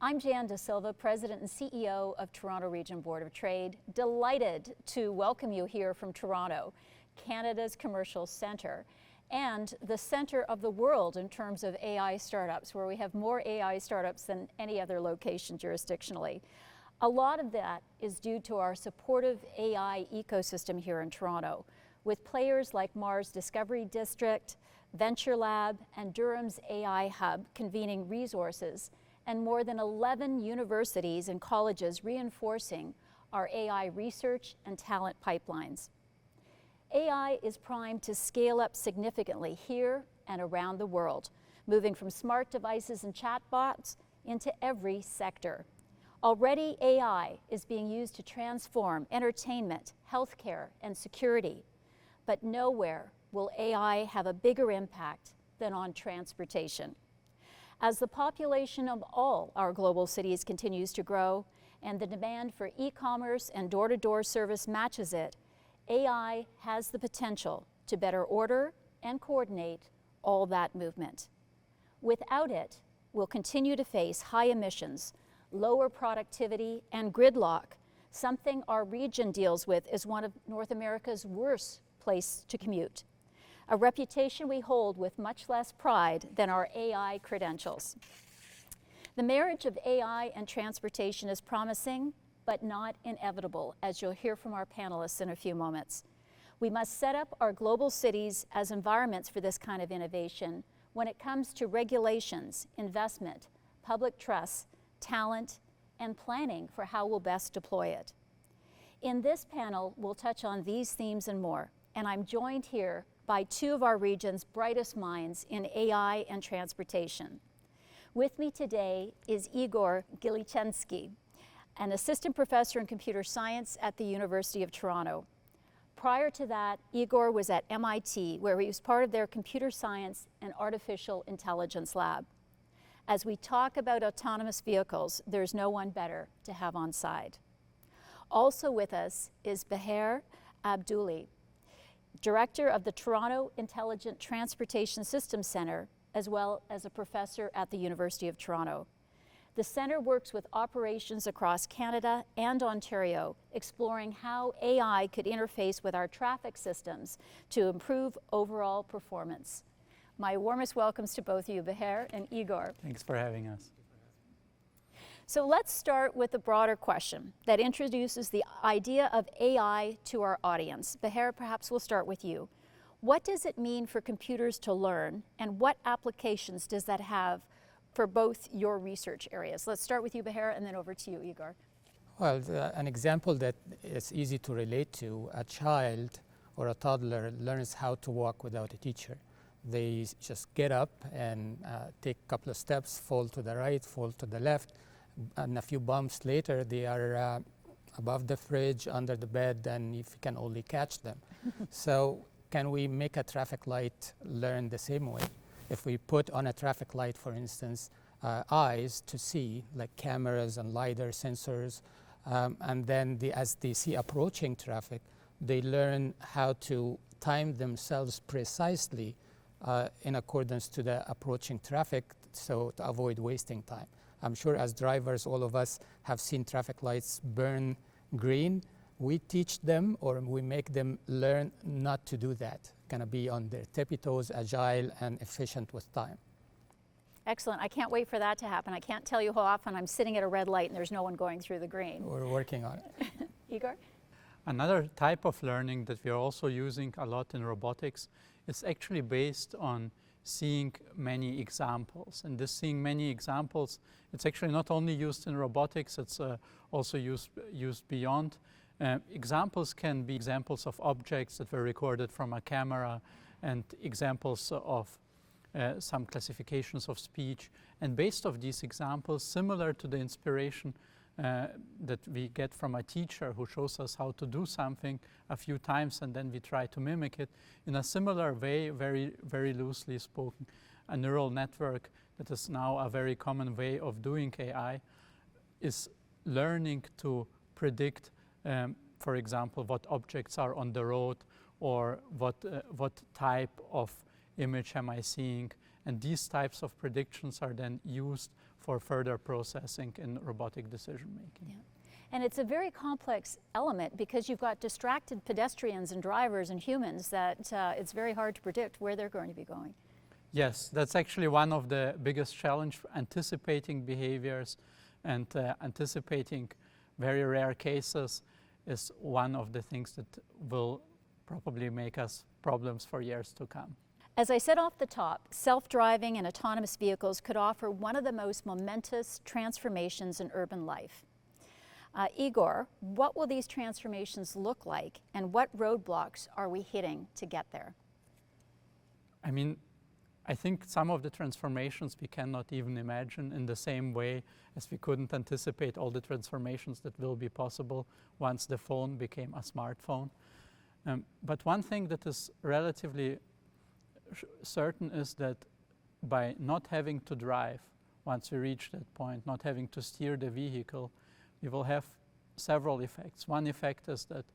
I'm Jan De Silva, President and CEO of Toronto Region Board of Trade. Delighted to welcome you here from Toronto, Canada's commercial centre, and the center of the world in terms of AI startups, where we have more AI startups than any other location jurisdictionally. A lot of that is due to our supportive AI ecosystem here in Toronto, with players like Mars Discovery District, Venture Lab, and Durham's AI Hub convening resources, and more than 11 universities and colleges reinforcing our AI research and talent pipelines. AI is primed to scale up significantly here and around the world, moving from smart devices and chatbots into every sector. Already, AI is being used to transform entertainment, healthcare, and security, but nowhere will AI have a bigger impact than on transportation. As the population of all our global cities continues to grow and the demand for e-commerce and door-to-door service matches it, AI has the potential to better order and coordinate all that movement. Without it, we'll continue to face high emissions, lower productivity, and gridlock, something our region deals with as one of North America's worst places to commute, a reputation we hold with much less pride than our AI credentials. The marriage of AI and transportation is promising, but not inevitable, as you'll hear from our panelists in a few moments. We must set up our global cities as environments for this kind of innovation when it comes to regulations, investment, public trust, talent, and planning for how we'll best deploy it. In this panel, we'll touch on these themes and more, and I'm joined here by two of our region's brightest minds in AI and transportation. With me today is IGOR GILITSCHENSKI, an assistant professor in computer science at the University of Toronto. Prior to that, Igor was at MIT, where he was part of their computer science and artificial intelligence lab. As we talk about autonomous vehicles, there's no one better to have on side. Also with us is Beher ABDULHAI, director of the Toronto Intelligent Transportation Systems Centre, as well as a professor at the University of Toronto. The centre works with operations across Canada and Ontario, exploring how AI could interface with our traffic systems to improve overall performance. My warmest welcomes to both you, Beher and Igor. Thanks for having us. So let's start with a broader question that introduces the idea of AI to our audience. Beher, perhaps we'll start with you. What does it mean for computers to learn, and what applications does that have for both your research areas? Let's start with you, Beher, and then over to you, Igor. Well, an example that is easy to relate to, a child or a toddler learns how to walk without a teacher. They just get up and take a couple of steps, fall to the right, fall to the left, and a few bumps later they are above the fridge, under the bed, and if you can only catch them. So can we make a traffic light learn the same way? If we put on a traffic light, for instance, eyes to see, like cameras and LiDAR sensors, and then as they see approaching traffic, they learn how to time themselves precisely in accordance to the approaching traffic, so to avoid wasting time. I'm sure as drivers, all of us have seen traffic lights burn green. We teach them, or we make them learn not to do that. Gonna be on their tippy toes, agile and efficient with time. Excellent. I can't wait for that to happen. I can't tell you how often I'm sitting at a red light and there's no one going through the green. We're working on it. Igor? Another type of learning that we are also using a lot in robotics is actually based on seeing many examples. And this seeing many examples, it's actually not only used in robotics, it's also used beyond. Examples can be examples of objects that were recorded from a camera, and examples of some classifications of speech. And based on these examples, similar to the inspiration that we get from a teacher who shows us how to do something a few times and then we try to mimic it, in a similar way, very, very loosely spoken, a neural network that is now a very common way of doing AI is learning to predict, for example, what objects are on the road, or what type of image am I seeing, And these types of predictions are then used for further processing in robotic decision making. Yeah. And it's a very complex element because you've got distracted pedestrians and drivers and humans that it's very hard to predict where they're going to be going. Yes, that's actually one of the biggest challenges, anticipating behaviors and anticipating very rare cases is one of the things that will probably make us problems for years to come. As I said off the top, self-driving and autonomous vehicles could offer one of the most momentous transformations in urban life. Igor, what will these transformations look like, and what roadblocks are we hitting to get there? I mean, I think some of the transformations we cannot even imagine, in the same way as we couldn't anticipate all the transformations that will be possible once the phone became a smartphone. But one thing that is relatively certain is that by not having to drive, once we reach that point, not having to steer the vehicle, we will have several effects. One effect is that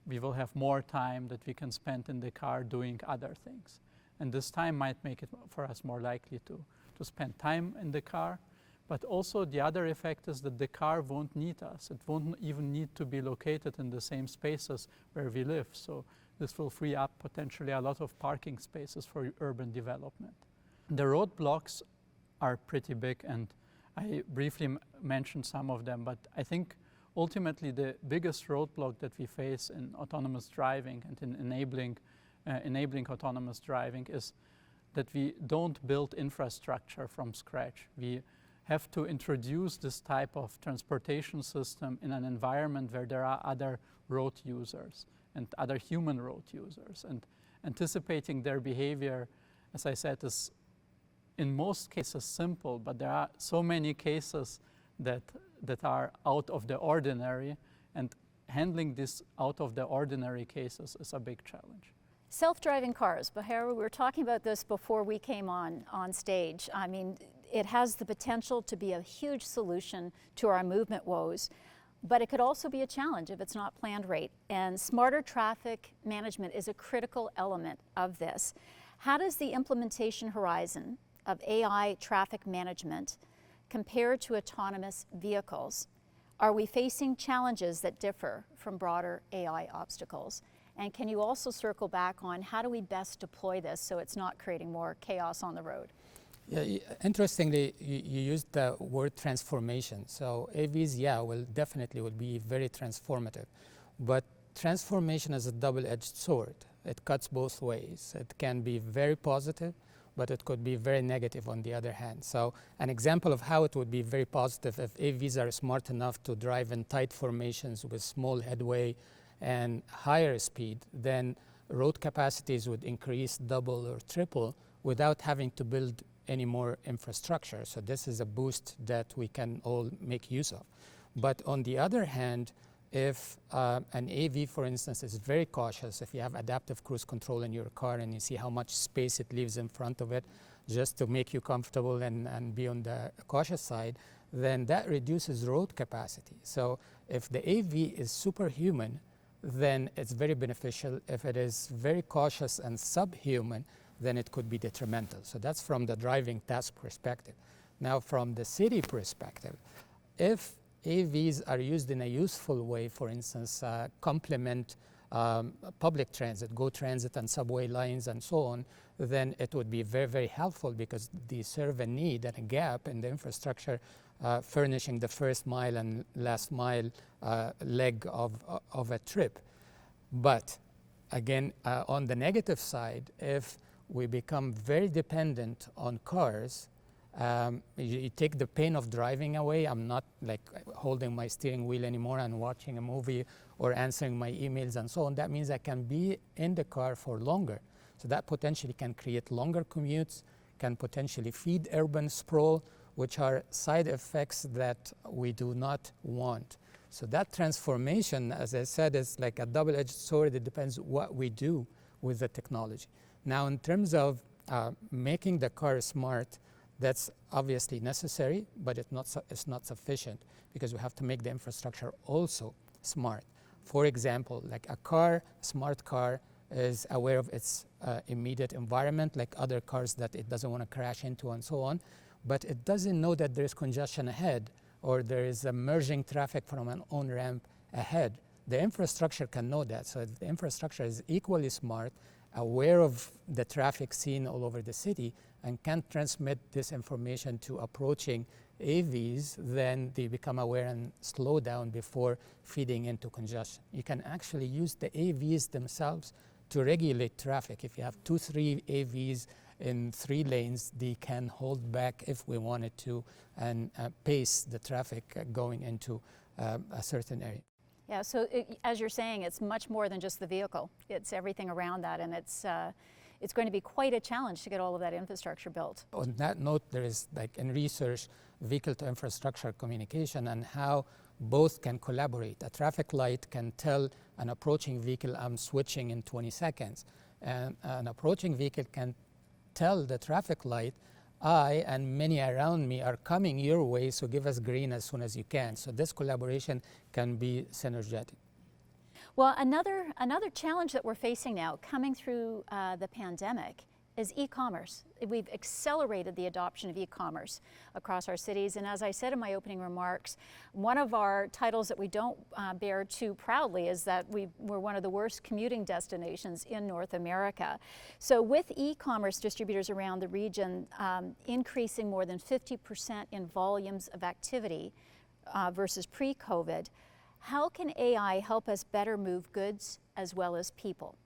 we will have more time that we can spend in the car doing other things. And this time might make it for us more likely to spend time in the car. But also the other effect is that the car won't need us. It won't even need to be located in the same spaces where we live. So this will free up potentially a lot of parking spaces for urban development. The roadblocks are pretty big, and I briefly mentioned some of them, but I think ultimately the biggest roadblock that we face in autonomous driving and in enabling autonomous driving is that we don't build infrastructure from scratch. We have to introduce this type of transportation system in an environment where there are other road users and other human road users. And anticipating their behavior, as I said, is in most cases simple, but there are so many cases that are out of the ordinary, and handling these out of the ordinary cases is a big challenge. Self-driving cars, Bahira, we were talking about this before we came on stage. I mean, it has the potential to be a huge solution to our movement woes, but it could also be a challenge if it's not planned right. And smarter traffic management is a critical element of this. How does the implementation horizon of AI traffic management compare to autonomous vehicles? Are we facing challenges that differ from broader AI obstacles? And can you also circle back on how do we best deploy this so it's not creating more chaos on the road? Yeah, interestingly, you used the word transformation. So AVs, yeah, will be very transformative. But transformation is a double-edged sword. It cuts both ways. It can be very positive, but it could be very negative on the other hand. So an example of how it would be very positive if AVs are smart enough to drive in tight formations with small headway and higher speed, then road capacities would increase double or triple without having to build any more infrastructure. So this is a boost that we can all make use of. But on the other hand, if an AV, for instance, is very cautious, if you have adaptive cruise control in your car and you see how much space it leaves in front of it just to make you comfortable and be on the cautious side, then that reduces road capacity. So if the AV is superhuman, then it's very beneficial. If it is very cautious and subhuman, then it could be detrimental. So that's from the driving task perspective. Now from the city perspective, if AVs are used in a useful way, for instance, complement public transit, GO Transit and subway lines and so on, then it would be very, very helpful because they serve a need and a gap in the infrastructure furnishing the first mile and last mile leg of a trip. But again, on the negative side, if we become very dependent on cars, you take the pain of driving away. I'm not like holding my steering wheel anymore and watching a movie or answering my emails and so on. That means I can be in the car for longer. So that potentially can create longer commutes, can potentially feed urban sprawl, which are side effects that we do not want. So that transformation, as I said, is like a double-edged sword. It depends what we do with the technology. Now, in terms of making the car smart, that's obviously necessary, but it's not sufficient because we have to make the infrastructure also smart. For example, like a smart car is aware of its immediate environment, like other cars that it doesn't want to crash into and so on, but it doesn't know that there's congestion ahead or there is a merging traffic from an on-ramp ahead. The infrastructure can know that, so the infrastructure is equally smart, aware of the traffic seen all over the city, and can transmit this information to approaching AVs. Then they become aware and slow down before feeding into congestion. You can actually use the AVs themselves to regulate traffic. If you have 2-3 AVs in 3 lanes, they can hold back if we wanted to and pace the traffic going into a certain area. Yeah, so as you're saying, it's much more than just the vehicle. It's everything around that, and it's going to be quite a challenge to get all of that infrastructure built. On that note, there is, like in research, vehicle-to-infrastructure communication and how both can collaborate. A traffic light can tell an approaching vehicle, I'm switching in 20 seconds. And an approaching vehicle can tell the traffic light, I and many around me are coming your way, so give us green as soon as you can. So this collaboration can be synergetic. Well, another challenge that we're facing now, coming through the pandemic, is e-commerce. We've accelerated the adoption of e-commerce across our cities, and as I said in my opening remarks, one of our titles that we don't bear too proudly is that we're one of the worst commuting destinations in North America. So with e-commerce distributors around the region increasing more than 50% in volumes of activity versus pre-COVID, how can AI help us better move goods as well as people?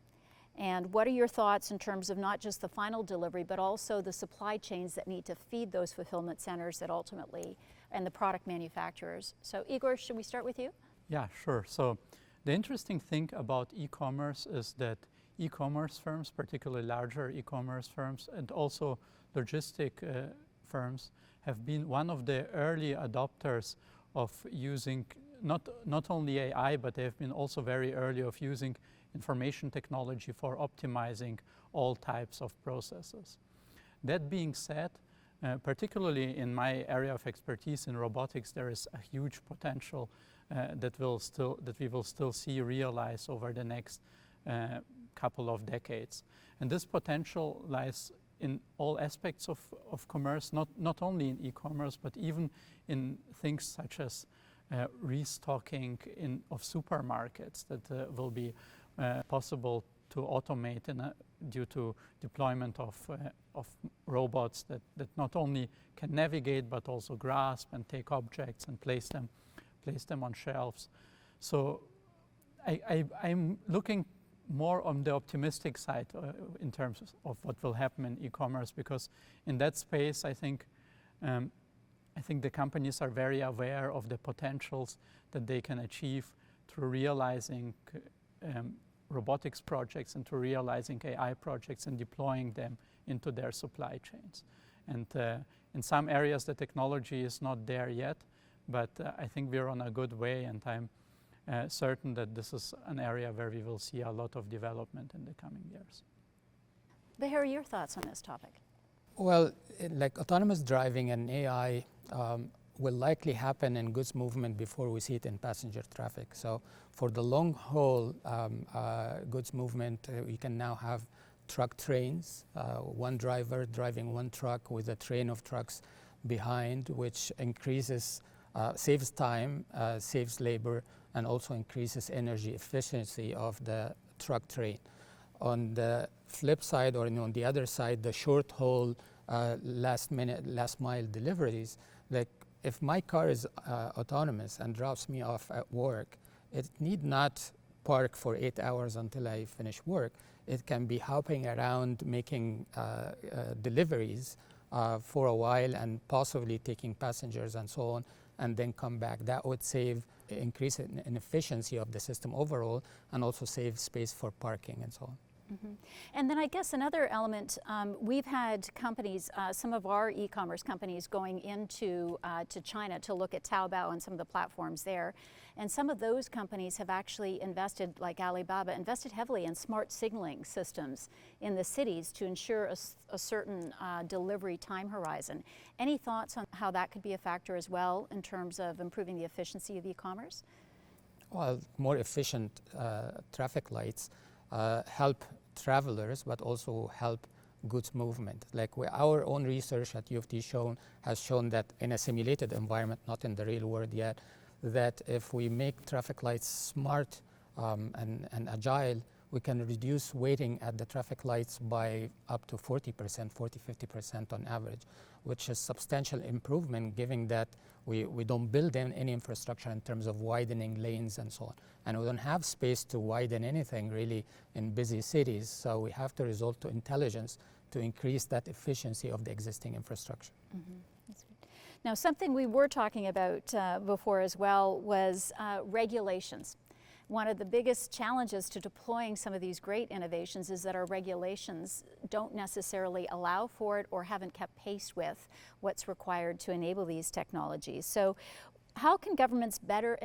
And what are your thoughts in terms of not just the final delivery, but also the supply chains that need to feed those fulfillment centers that ultimately, and the product manufacturers? So Igor, should we start with you? Yeah, sure. So the interesting thing about e-commerce is that e-commerce firms, particularly larger e-commerce firms, and also logistic firms, have been one of the early adopters of using not only AI, but they have been also very early of using information technology for optimizing all types of processes. That being said, particularly in my area of expertise in robotics, there is a huge potential that we will still see realized over the next couple of decades. And this potential lies in all aspects of commerce, not only in e-commerce, but even in things such as restocking of supermarkets that will be possible to automate due to deployment of robots that not only can navigate but also grasp and take objects and place them on shelves. So I'm looking more on the optimistic side in terms of what will happen in e-commerce, because in that space I think the companies are very aware of the potentials that they can achieve through realizing robotics projects and through realizing AI projects and deploying them into their supply chains. And in some areas the technology is not there yet, but I think we're on a good way, and I'm certain that this is an area where we will see a lot of development in the coming years. Bahir, your thoughts on this topic? Well, like autonomous driving and AI will likely happen in goods movement before we see it in passenger traffic. So for the long haul goods movement, we can now have truck trains, one driver driving one truck with a train of trucks behind, which increases, saves time, saves labor, and also increases energy efficiency of the truck train. On the flip side, or on the other side, the short haul last mile deliveries, like if my car is autonomous and drops me off at work, it need not park for 8 hours until I finish work. It can be hopping around making deliveries for a while and possibly taking passengers and so on, and then come back. That would increase in efficiency of the system overall, and also save space for parking and so on. Mm-hmm. And then I guess another element, we've had companies, some of our e-commerce companies going into to China to look at Taobao and some of the platforms there. And some of those companies have actually invested, like Alibaba, invested heavily in smart signaling systems in the cities to ensure a certain delivery time horizon. Any thoughts on how that could be a factor as well in terms of improving the efficiency of e-commerce? Well, more efficient traffic lights help travelers, but also help goods movement. Like our own research at U of T has shown that in a simulated environment, not in the real world yet, that if we make traffic lights smart and agile, we can reduce waiting at the traffic lights by up to 40%, 40-50% on average, which is substantial improvement given that we don't build in any infrastructure in terms of widening lanes and so on. And we don't have space to widen anything really in busy cities, so we have to resort to intelligence to increase that efficiency of the existing infrastructure. Mm-hmm. Now, something we were talking about before as well was regulations. One of the biggest challenges to deploying some of these great innovations is that our regulations don't necessarily allow for it or haven't kept pace with what's required to enable these technologies. So how can governments better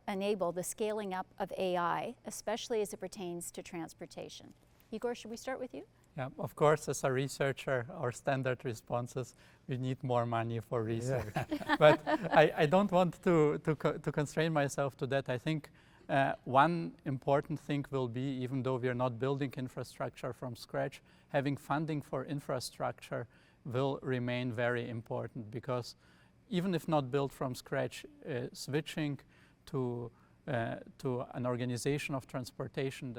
enable the scaling up of AI, especially as it pertains to transportation? Igor, should we start with you? Yeah, of course, as a researcher, our standard response is we need more money for research. Yeah. But I don't want to constrain myself to that. I think one important thing will be, even though we are not building infrastructure from scratch, having funding for infrastructure will remain very important, because even if not built from scratch, switching to an organization of transportation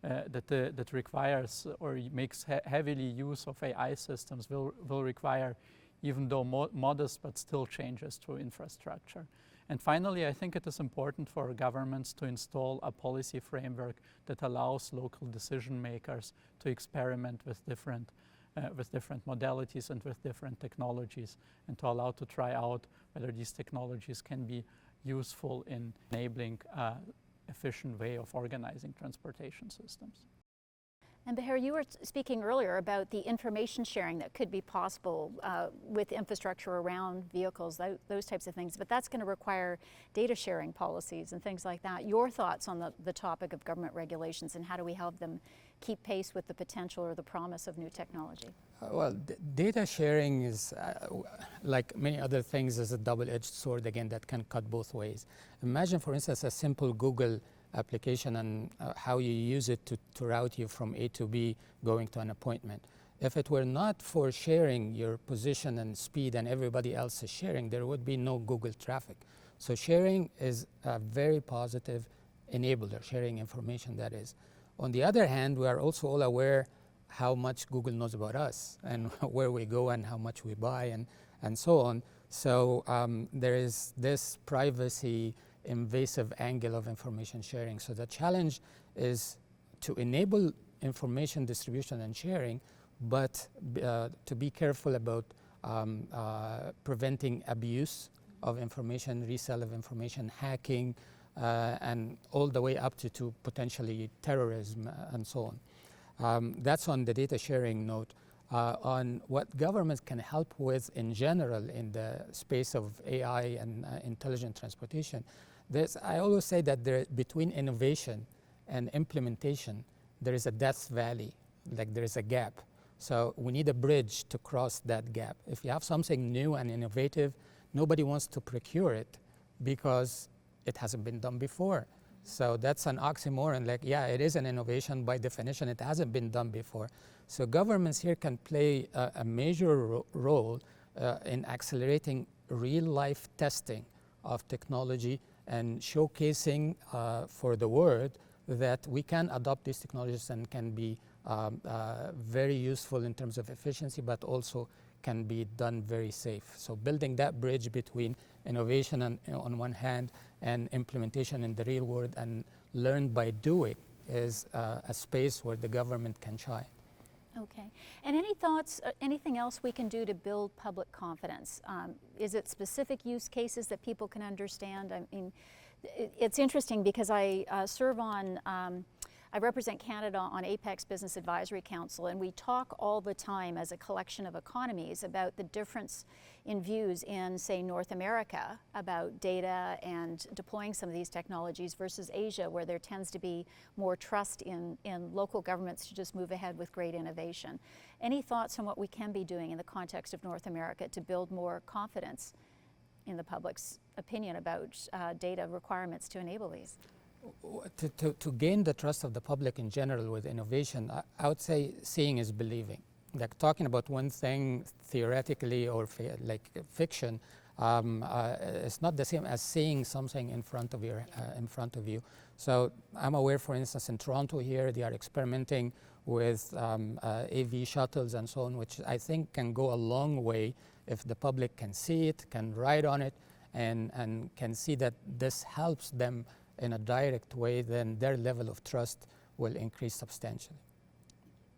that requires or makes heavily use of AI systems will require, even though modest, but still changes to infrastructure. And finally, I think it is important for governments to install a policy framework that allows local decision makers to experiment with different modalities and with different technologies, and to allow to try out whether these technologies can be useful in enabling efficient way of organizing transportation systems. And Bahir, you were speaking earlier about the information sharing that could be possible with infrastructure around vehicles, those types of things, but that's going to require data sharing policies and things like that. Your thoughts on the topic of government regulations, and how do we help them keep pace with the potential or the promise of new technology? Well, data sharing is, like many other things, is a double-edged sword, again, that can cut both ways. Imagine, for instance, a simple Google application and how you use it to route you from A to B going to an appointment. If it were not for sharing your position and speed and everybody else is sharing, there would be no Google traffic. So sharing is a very positive enabler, sharing information, that is. On the other hand, we are also all aware how much Google knows about us and where we go and how much we buy and so on. So there is this privacy invasive angle of information sharing. So the challenge is to enable information distribution and sharing, but to be careful about preventing abuse of information, resale of information, hacking, and all the way up to potentially terrorism and so on. That's on the data sharing note. On what governments can help with in general in the space of AI and intelligent transportation, I always say that between innovation and implementation, there is a death valley, like there is a gap. So we need a bridge to cross that gap. If you have something new and innovative, nobody wants to procure it because it hasn't been done before. So that's an oxymoron, like, yeah, it is an innovation by definition, it hasn't been done before. So governments here can play a major role in accelerating real-life testing of technology and showcasing for the world that we can adopt these technologies and can be very useful in terms of efficiency, but also can be done very safe. So building that bridge between innovation on one hand and implementation in the real world and learn by doing is a space where the government can shine. Okay. And any thoughts, anything else we can do to build public confidence? Is it specific use cases that people can understand? I mean, it's interesting because I serve on, I represent Canada on APEX Business Advisory Council, and we talk all the time as a collection of economies about the difference in views in, say, North America about data and deploying some of these technologies versus Asia, where there tends to be more trust in local governments to just move ahead with great innovation. Any thoughts on what we can be doing in the context of North America to build more confidence in the public's opinion about data requirements to enable these? To gain the trust of the public in general with innovation, I would say seeing is believing. Like talking about one thing theoretically or like fiction, it's not the same as seeing something in front of you. So I'm aware, for instance, in Toronto here, they are experimenting with AV shuttles and so on, which I think can go a long way if the public can see it, can ride on it, and can see that this helps them in a direct way, then their level of trust will increase substantially.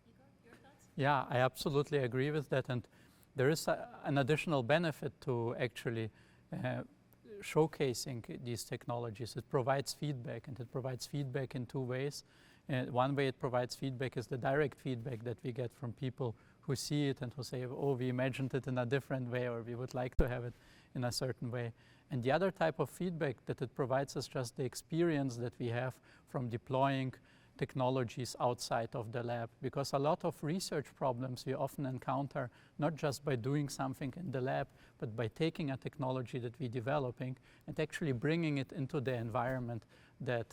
Igor, your thoughts? Yeah, I absolutely agree with that. And there is an additional benefit to actually showcasing these technologies. It provides feedback, and it provides feedback in two ways. One way it provides feedback is the direct feedback that we get from people who see it and who say, oh, we imagined it in a different way, or we would like to have it in a certain way. And the other type of feedback that it provides is just the experience that we have from deploying technologies outside of the lab, because a lot of research problems we often encounter not just by doing something in the lab, but by taking a technology that we're developing and actually bringing it into the environment that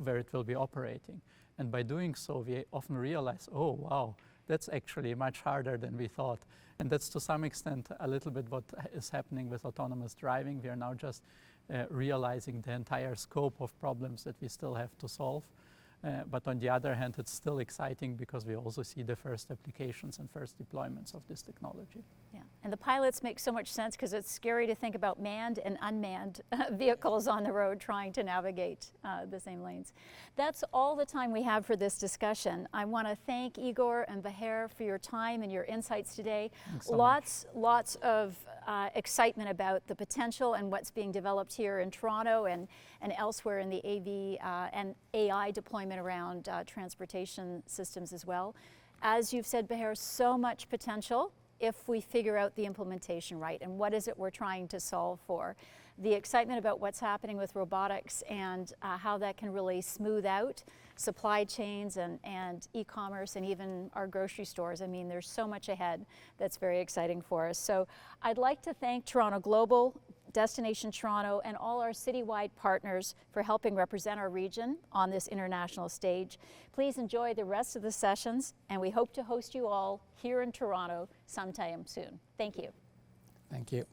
where it will be operating. And by doing so, we often realize, oh wow, that's actually much harder than we thought. And that's to some extent a little bit what is happening with autonomous driving. We are now just realizing the entire scope of problems that we still have to solve. But on the other hand, it's still exciting because we also see the first applications and first deployments of this technology. Yeah, and the pilots make so much sense because it's scary to think about manned and unmanned vehicles on the road trying to navigate the same lanes. That's all the time we have for this discussion. I want to thank Igor and Bahir for your time and your insights today. Thanks so much. Lots of excitement about the potential and what's being developed here in Toronto and elsewhere in the AV and AI deployment around transportation systems as well. As you've said, Bahir, so much potential if we figure out the implementation right and what is it we're trying to solve for. The excitement about what's happening with robotics and how that can really smooth out supply chains and e-commerce and even our grocery stores. I mean, there's so much ahead that's very exciting for us. So I'd like to thank Toronto Global, Destination Toronto, and all our citywide partners for helping represent our region on this international stage. Please enjoy the rest of the sessions, and we hope to host you all here in Toronto sometime soon. Thank you. Thank you.